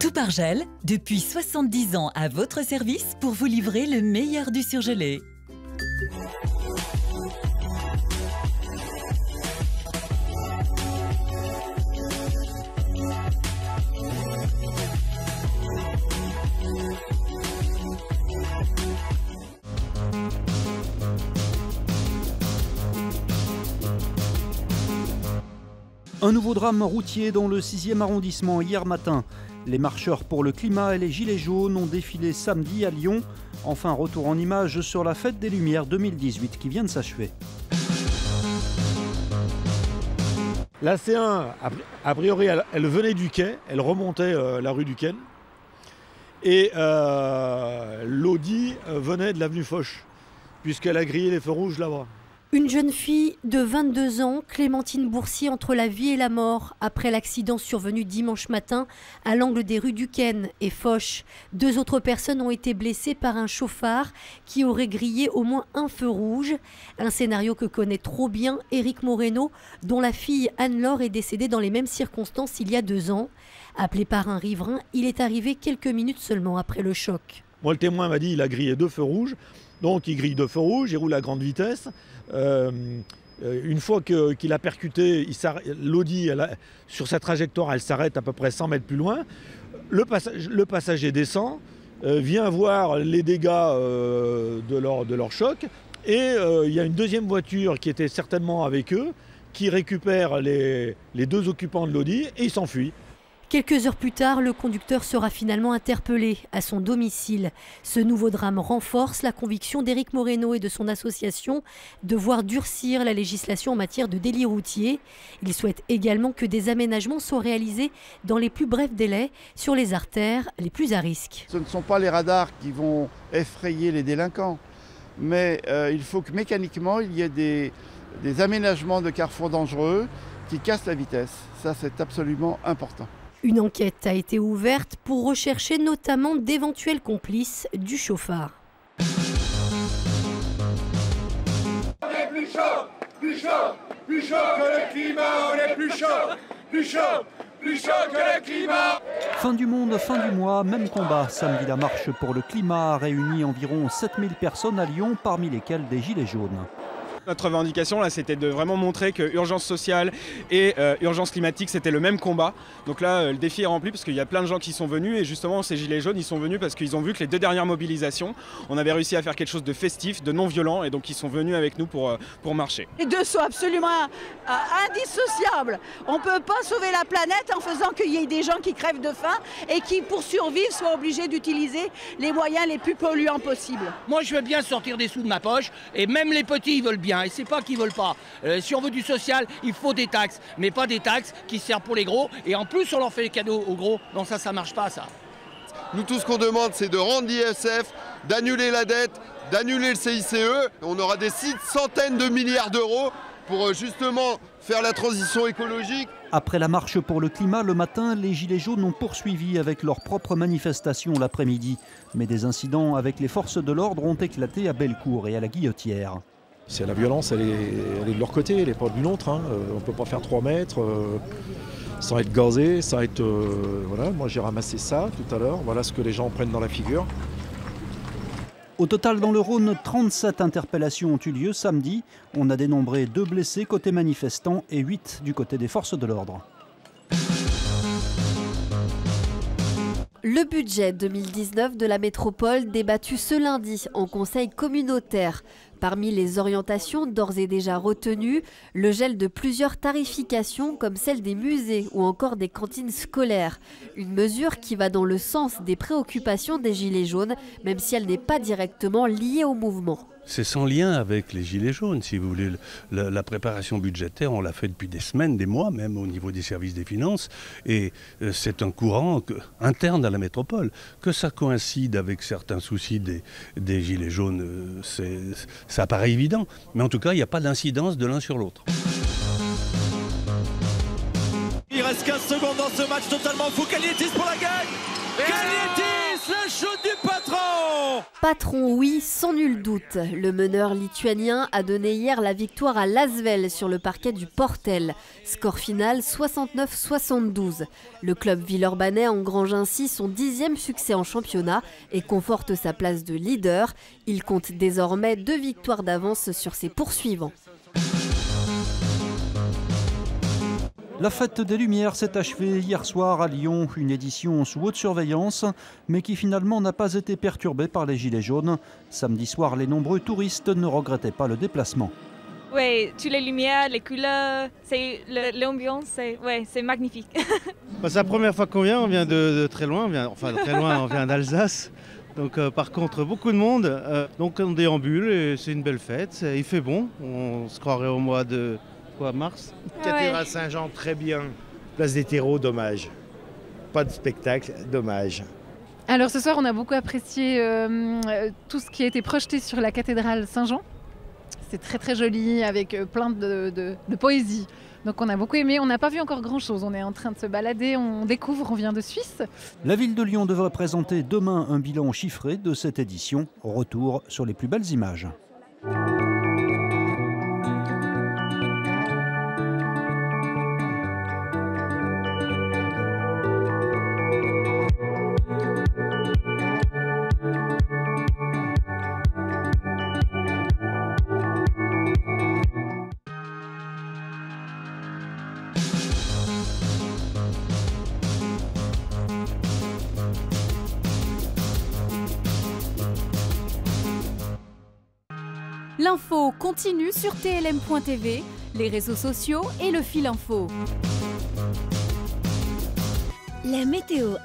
Toupargel, depuis 70 ans à votre service pour vous livrer le meilleur du surgelé. Un nouveau drame routier dans le 6e arrondissement hier matin. Les marcheurs pour le climat et les gilets jaunes ont défilé samedi à Lyon. Enfin, retour en images sur la fête des Lumières 2018 qui vient de s'achever. La C1, a priori, elle venait du quai, elle remontait la rue du Ken. Et l'Audi venait de l'avenue Foch, puisqu'elle a grillé les feux rouges là-bas. Une jeune fille de 22 ans, Clémentine Boursier, entre la vie et la mort après l'accident survenu dimanche matin à l'angle des rues Duquesne et Foch. 2 autres personnes ont été blessées par un chauffard qui aurait grillé au moins un feu rouge. Un scénario que connaît trop bien Éric Moreno, dont la fille Anne-Laure est décédée dans les mêmes circonstances il y a 2 ans. Appelé par un riverain, il est arrivé quelques minutes seulement après le choc. Moi, le témoin m'a dit qu'il a grillé 2 feux rouges. Donc il grille 2 feux rouges, il roule à grande vitesse. Une fois qu'il a percuté, l'Audi, sur sa trajectoire, elle s'arrête à peu près 100 mètres plus loin. Le passager descend, vient voir les dégâts de leur choc. Et il y a une deuxième voiture qui était certainement avec eux, qui récupère les 2 occupants de l'Audi et il s'enfuit. Quelques heures plus tard, le conducteur sera finalement interpellé à son domicile. Ce nouveau drame renforce la conviction d'Éric Moreno et de son association de voir durcir la législation en matière de délits routiers. Il souhaite également que des aménagements soient réalisés dans les plus brefs délais sur les artères les plus à risque. Ce ne sont pas les radars qui vont effrayer les délinquants, mais il faut que mécaniquement il y ait des aménagements de carrefours dangereux qui cassent la vitesse. Ça, c'est absolument important. Une enquête a été ouverte pour rechercher notamment d'éventuels complices du chauffard. On est plus chaud, plus chaud, plus chaud que le climat, on est plus chaud, plus chaud, plus chaud que le climat. Fin du monde, fin du mois, même combat. Samedi, la marche pour le climat a réuni environ 7000 personnes à Lyon, parmi lesquelles des gilets jaunes. Notre revendication, là, c'était de vraiment montrer que urgence sociale et urgence climatique, c'était le même combat. Donc là, le défi est rempli parce qu'il y a plein de gens qui sont venus et justement, ces gilets jaunes, ils sont venus parce qu'ils ont vu que les 2 dernières mobilisations, on avait réussi à faire quelque chose de festif, de non violent et donc ils sont venus avec nous pour marcher. Les deux sont absolument indissociables. On ne peut pas sauver la planète en faisant qu'il y ait des gens qui crèvent de faim et qui, pour survivre, soient obligés d'utiliser les moyens les plus polluants possibles. Moi, je veux bien sortir des sous de ma poche et même les petits, ils veulent bien. Et c'est pas qu'ils veulent pas. Si on veut du social, il faut des taxes, mais pas des taxes qui servent pour les gros. Et en plus, on leur fait des cadeaux aux gros. Non, ça marche pas, ça. Nous, tout ce qu'on demande, c'est de rendre l'ISF, d'annuler la dette, d'annuler le CICE. On aura des centaines de milliards d'euros pour justement faire la transition écologique. Après la marche pour le climat, le matin, les gilets jaunes ont poursuivi avec leur propre manifestation l'après-midi. Mais des incidents avec les forces de l'ordre ont éclaté à Bellecour et à la Guillotière. C'est la violence, elle est de leur côté, elle n'est pas du nôtre. Hein. On ne peut pas faire 3 mètres sans être gazé, sans être... voilà, moi j'ai ramassé ça tout à l'heure, voilà ce que les gens prennent dans la figure. Au total, dans le Rhône, 37 interpellations ont eu lieu samedi. On a dénombré 2 blessés côté manifestants et 8 du côté des forces de l'ordre. Le budget 2019 de la métropole débattu ce lundi en conseil communautaire. Parmi les orientations d'ores et déjà retenues, le gel de plusieurs tarifications comme celle des musées ou encore des cantines scolaires. Une mesure qui va dans le sens des préoccupations des Gilets jaunes, même si elle n'est pas directement liée au mouvement. C'est sans lien avec les Gilets jaunes, si vous voulez. La préparation budgétaire, on l'a fait depuis des semaines, des mois, même au niveau des services des finances. Et c'est un courant interne à la métropole. Que ça coïncide avec certains soucis des Gilets jaunes, ça paraît évident. Mais en tout cas, il n'y a pas d'incidence de l'un sur l'autre. Il reste 15 secondes dans ce match totalement focalisé pour la gagne. Kalnietis, le shoot du patron! Patron, oui, sans nul doute. Le meneur lituanien a donné hier la victoire à l'Asvel sur le parquet du Portel. Score final 69-72. Le club villeurbanais engrange ainsi son 10e succès en championnat et conforte sa place de leader. Il compte désormais 2 victoires d'avance sur ses poursuivants. La fête des Lumières s'est achevée hier soir à Lyon, une édition sous haute surveillance, mais qui finalement n'a pas été perturbée par les gilets jaunes. Samedi soir, les nombreux touristes ne regrettaient pas le déplacement. Oui, toutes les lumières, les couleurs, l'ambiance, c'est magnifique. C'est la première fois qu'on vient, on vient de très loin, on vient d'Alsace. Donc par contre, beaucoup de monde, donc on déambule et c'est une belle fête, il fait bon, on se croirait au mois de... mars. Cathédrale Saint-Jean, très bien. Place des terreaux, dommage. Pas de spectacle, dommage. Alors ce soir, on a beaucoup apprécié tout ce qui a été projeté sur la cathédrale Saint-Jean. C'est très très joli, avec plein de poésie. Donc on a beaucoup aimé, on n'a pas vu encore grand-chose. On est en train de se balader, on découvre, on vient de Suisse. La ville de Lyon devrait présenter demain un bilan chiffré de cette édition. Retour sur les plus belles images. L'info continue sur TLM.tv, les réseaux sociaux et le fil info. La météo.